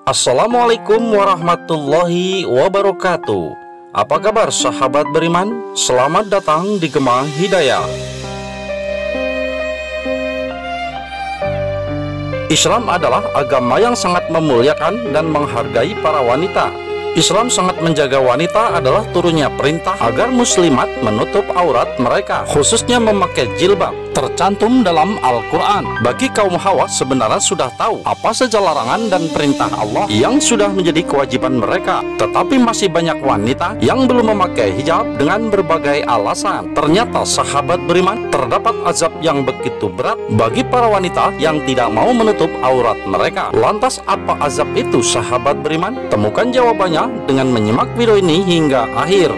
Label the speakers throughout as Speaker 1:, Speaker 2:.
Speaker 1: Assalamualaikum warahmatullahi wabarakatuh. Apa kabar sahabat beriman? Selamat datang di Gema Hidayah. Islam adalah agama yang sangat memuliakan dan menghargai para wanita. Islam sangat menjaga wanita adalah turunnya perintah agar muslimat menutup aurat mereka, khususnya memakai jilbab. Tercantum dalam Al-Quran. Bagi kaum Hawa sebenarnya sudah tahu apa saja larangan dan perintah Allah yang sudah menjadi kewajiban mereka, tetapi masih banyak wanita yang belum memakai hijab dengan berbagai alasan. Ternyata sahabat beriman, terdapat azab yang begitu berat bagi para wanita yang tidak mau menutup aurat mereka. Lantas apa azab itu sahabat beriman? Temukan jawabannya dengan menyimak video ini hingga akhir.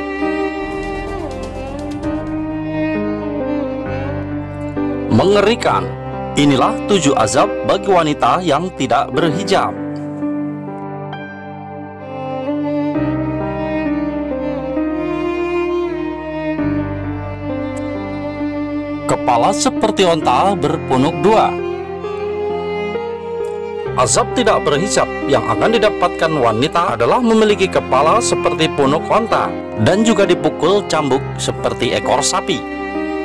Speaker 1: Mengerikan. Inilah 7 azab bagi wanita yang tidak berhijab. Kepala seperti onta berpunuk 2. Azab tidak berhijab yang akan didapatkan wanita adalah memiliki kepala seperti punuk onta dan juga dipukul cambuk seperti ekor sapi.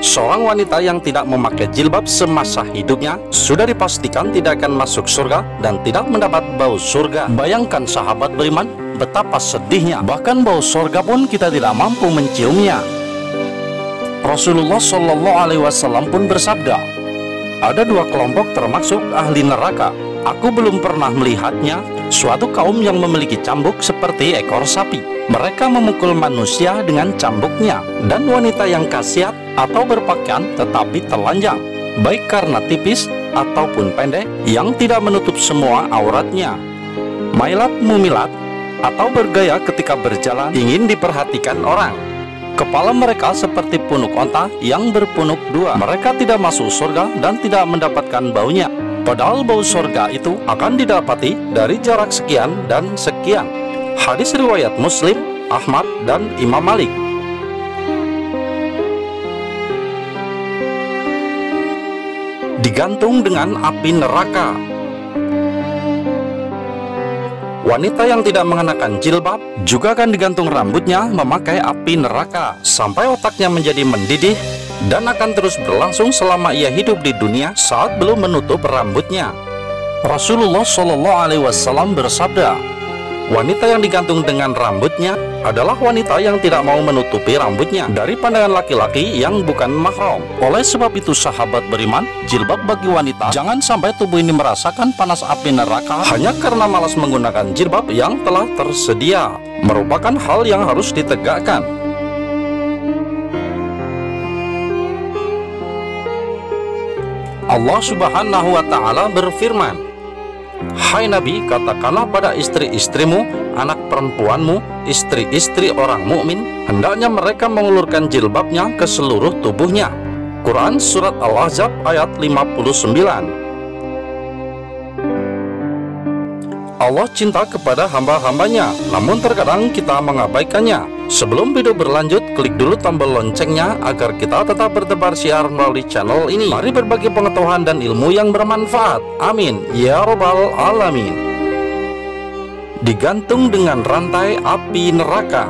Speaker 1: Seorang wanita yang tidak memakai jilbab semasa hidupnya sudah dipastikan tidak akan masuk surga dan tidak mendapat bau surga. Bayangkan sahabat beriman, betapa sedihnya. Bahkan bau surga pun kita tidak mampu menciumnya. Rasulullah Shallallahu Alaihi Wasallam pun bersabda, ada 2 kelompok termasuk ahli neraka. Aku belum pernah melihatnya, suatu kaum yang memiliki cambuk seperti ekor sapi. Mereka memukul manusia dengan cambuknya, dan wanita yang kasiat atau berpakaian tetapi telanjang, baik karena tipis ataupun pendek, yang tidak menutup semua auratnya. Mailat mumilat atau bergaya ketika berjalan, ingin diperhatikan orang. Kepala mereka seperti punuk onta yang berpunuk 2. Mereka tidak masuk surga dan tidak mendapatkan baunya. Padahal bau surga itu akan didapati dari jarak sekian dan sekian. Hadis riwayat Muslim, Ahmad, dan Imam Malik. Digantung dengan api neraka. Wanita yang tidak mengenakan jilbab juga akan digantung rambutnya memakai api neraka sampai otaknya menjadi mendidih dan akan terus berlangsung selama ia hidup di dunia saat belum menutup rambutnya. Rasulullah Shallallahu Alaihi Wasallam bersabda, wanita yang digantung dengan rambutnya adalah wanita yang tidak mau menutupi rambutnya dari pandangan laki-laki yang bukan mahram. Oleh sebab itu sahabat beriman, jilbab bagi wanita jangan sampai tubuh ini merasakan panas api neraka hanya karena malas menggunakan jilbab yang telah tersedia. Merupakan hal yang harus ditegakkan. Allah Subhanahu wa Ta'ala berfirman, hai Nabi, katakanlah pada istri-istrimu, anak perempuanmu, istri-istri orang mukmin, hendaknya mereka mengulurkan jilbabnya ke seluruh tubuhnya. Quran Surat Al-Ahzab ayat 59. Allah cinta kepada hamba-hambanya, namun terkadang kita mengabaikannya. Sebelum video berlanjut, klik dulu tombol loncengnya agar kita tetap bertebar siar melalui channel ini. Mari berbagi pengetahuan dan ilmu yang bermanfaat. Amin ya robbal alamin. Digantung dengan rantai api neraka.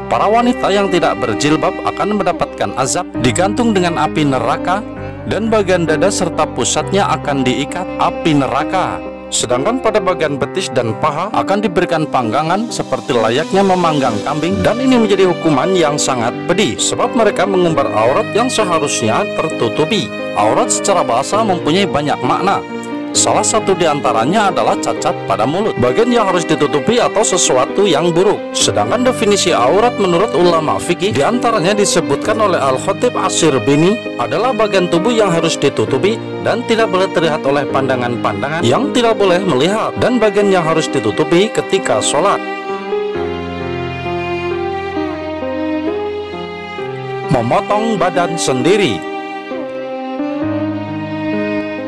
Speaker 1: Para wanita yang tidak berjilbab akan mendapatkan azab digantung dengan api neraka, dan bagian dada serta pusatnya akan diikat api neraka. Sedangkan pada bagian betis dan paha akan diberikan panggangan seperti layaknya memanggang kambing, dan ini menjadi hukuman yang sangat pedih sebab mereka mengumbar aurat yang seharusnya tertutupi. Aurat secara bahasa mempunyai banyak makna. Salah satu diantaranya adalah cacat pada mulut, bagian yang harus ditutupi atau sesuatu yang buruk. Sedangkan definisi aurat menurut ulama fikih diantaranya disebutkan oleh Al-Khatib Asy-Syirbini adalah bagian tubuh yang harus ditutupi dan tidak boleh terlihat oleh pandangan-pandangan yang tidak boleh melihat, dan bagian yang harus ditutupi ketika sholat. Memotong badan sendiri.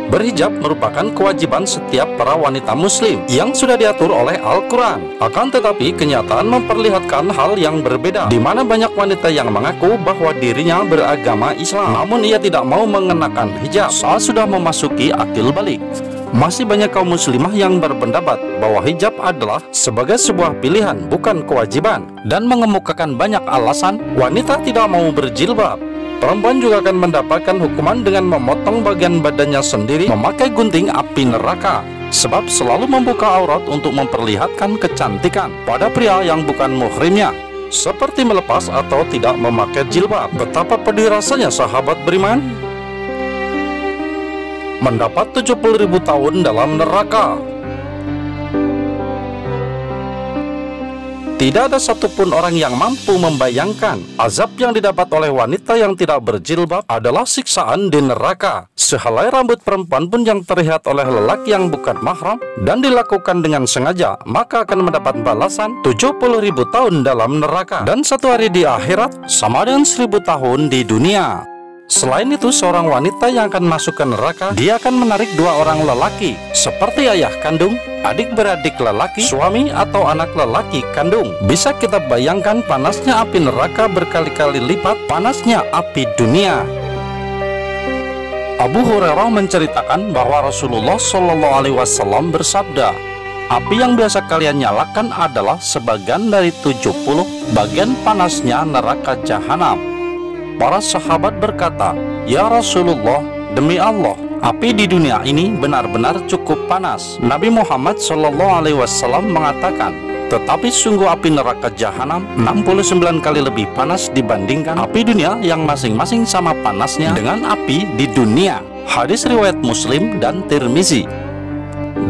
Speaker 1: Berhijab merupakan kewajiban setiap para wanita muslim yang sudah diatur oleh Al-Quran. Akan tetapi kenyataan memperlihatkan hal yang berbeda, di mana banyak wanita yang mengaku bahwa dirinya beragama Islam, namun ia tidak mau mengenakan hijab saat sudah memasuki akil balik. Masih banyak kaum muslimah yang berpendapat bahwa hijab adalah sebagai sebuah pilihan, bukan kewajiban, dan mengemukakan banyak alasan wanita tidak mau berjilbab. Perempuan juga akan mendapatkan hukuman dengan memotong bagian badannya sendiri memakai gunting api neraka, sebab selalu membuka aurat untuk memperlihatkan kecantikan pada pria yang bukan muhrimnya, seperti melepas atau tidak memakai jilbab. Betapa pedih rasanya sahabat beriman mendapat 70.000 tahun dalam neraka. Tidak ada satupun orang yang mampu membayangkan azab yang didapat oleh wanita yang tidak berjilbab adalah siksaan di neraka. Sehelai rambut perempuan pun yang terlihat oleh lelaki yang bukan mahram dan dilakukan dengan sengaja, maka akan mendapat balasan 70.000 tahun dalam neraka, dan 1 hari di akhirat sama dengan 1000 tahun di dunia. Selain itu, seorang wanita yang akan masuk ke neraka, dia akan menarik 2 orang lelaki, seperti ayah kandung, adik beradik lelaki, suami atau anak lelaki kandung. Bisa kita bayangkan panasnya api neraka berkali-kali lipat panasnya api dunia. Abu Hurairah menceritakan bahwa Rasulullah SAW bersabda, "Api yang biasa kalian nyalakan adalah sebagian dari 70 bagian panasnya neraka jahanam." Para sahabat berkata, "Ya Rasulullah, demi Allah, api di dunia ini benar-benar cukup panas." Nabi Muhammad SAW mengatakan, "Tetapi sungguh api neraka jahanam 69 kali lebih panas dibandingkan api dunia yang masing-masing sama panasnya dengan api di dunia." Hadis riwayat Muslim dan Tirmizi.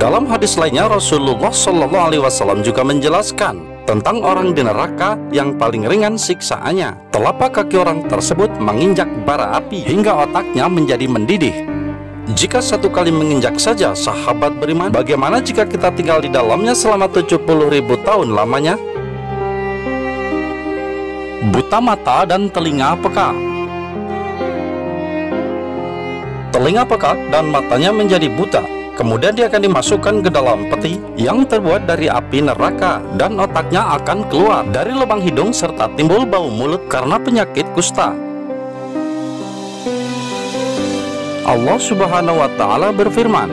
Speaker 1: Dalam hadis lainnya, Rasulullah SAW juga menjelaskan tentang orang di neraka yang paling ringan siksaannya. Telapak kaki orang tersebut menginjak bara api hingga otaknya menjadi mendidih. Jika 1 kali menginjak saja, sahabat beriman, bagaimana jika kita tinggal di dalamnya selama 70.000 tahun lamanya? Buta mata dan telinga peka. Telinga peka dan matanya menjadi buta. Kemudian dia akan dimasukkan ke dalam peti yang terbuat dari api neraka, dan otaknya akan keluar dari lubang hidung serta timbul bau mulut karena penyakit kusta. Allah Subhanahu wa Ta'ala berfirman,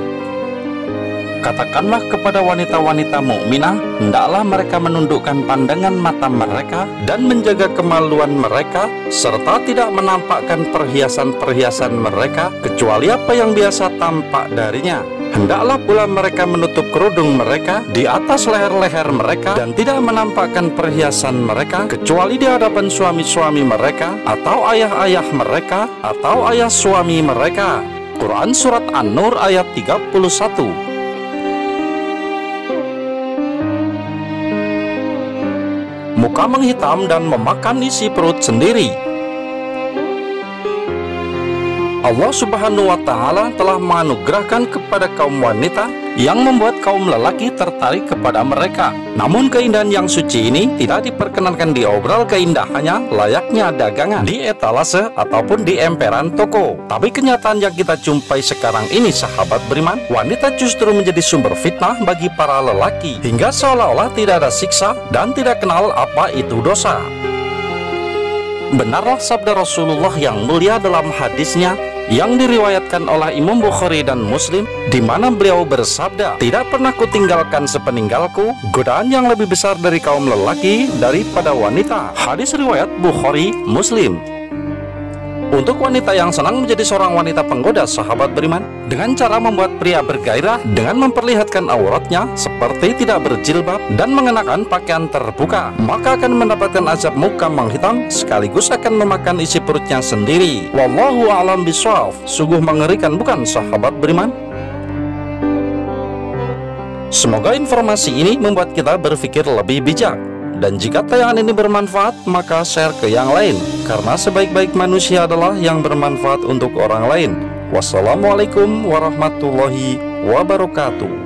Speaker 1: "Katakanlah kepada wanita-wanita mukminah, hendaklah mereka menundukkan pandangan mata mereka dan menjaga kemaluan mereka, serta tidak menampakkan perhiasan-perhiasan mereka kecuali apa yang biasa tampak darinya. Hendaklah pula mereka menutup kerudung mereka di atas leher-leher mereka dan tidak menampakkan perhiasan mereka kecuali di hadapan suami-suami mereka atau ayah-ayah mereka atau ayah suami mereka." Quran Surat An-Nur ayat 31. Muka menghitam dan memakan isi perut sendiri. Allah Subhanahu wa Ta'ala telah menganugerahkan kepada kaum wanita yang membuat kaum lelaki tertarik kepada mereka. Namun keindahan yang suci ini tidak diperkenankan diobrol keindahannya layaknya dagangan di etalase ataupun di emperan toko. Tapi kenyataan yang kita jumpai sekarang ini, sahabat beriman, wanita justru menjadi sumber fitnah bagi para lelaki, hingga seolah-olah tidak ada siksa dan tidak kenal apa itu dosa. Benarlah sabda Rasulullah yang mulia dalam hadisnya yang diriwayatkan oleh Imam Bukhari dan Muslim, di mana beliau bersabda, "Tidak pernah kutinggalkan sepeninggalku godaan yang lebih besar dari kaum lelaki daripada wanita." Hadis riwayat Bukhari Muslim. Untuk wanita yang senang menjadi seorang wanita penggoda, sahabat beriman, dengan cara membuat pria bergairah dengan memperlihatkan auratnya seperti tidak berjilbab dan mengenakan pakaian terbuka, maka akan mendapatkan azab muka menghitam sekaligus akan memakan isi perutnya sendiri. Wallahu a'lam bishawab. Sungguh mengerikan, bukan sahabat beriman? Semoga informasi ini membuat kita berpikir lebih bijak. Dan jika tayangan ini bermanfaat, maka share ke yang lain, karena sebaik-baik manusia adalah yang bermanfaat untuk orang lain. Wassalamualaikum warahmatullahi wabarakatuh.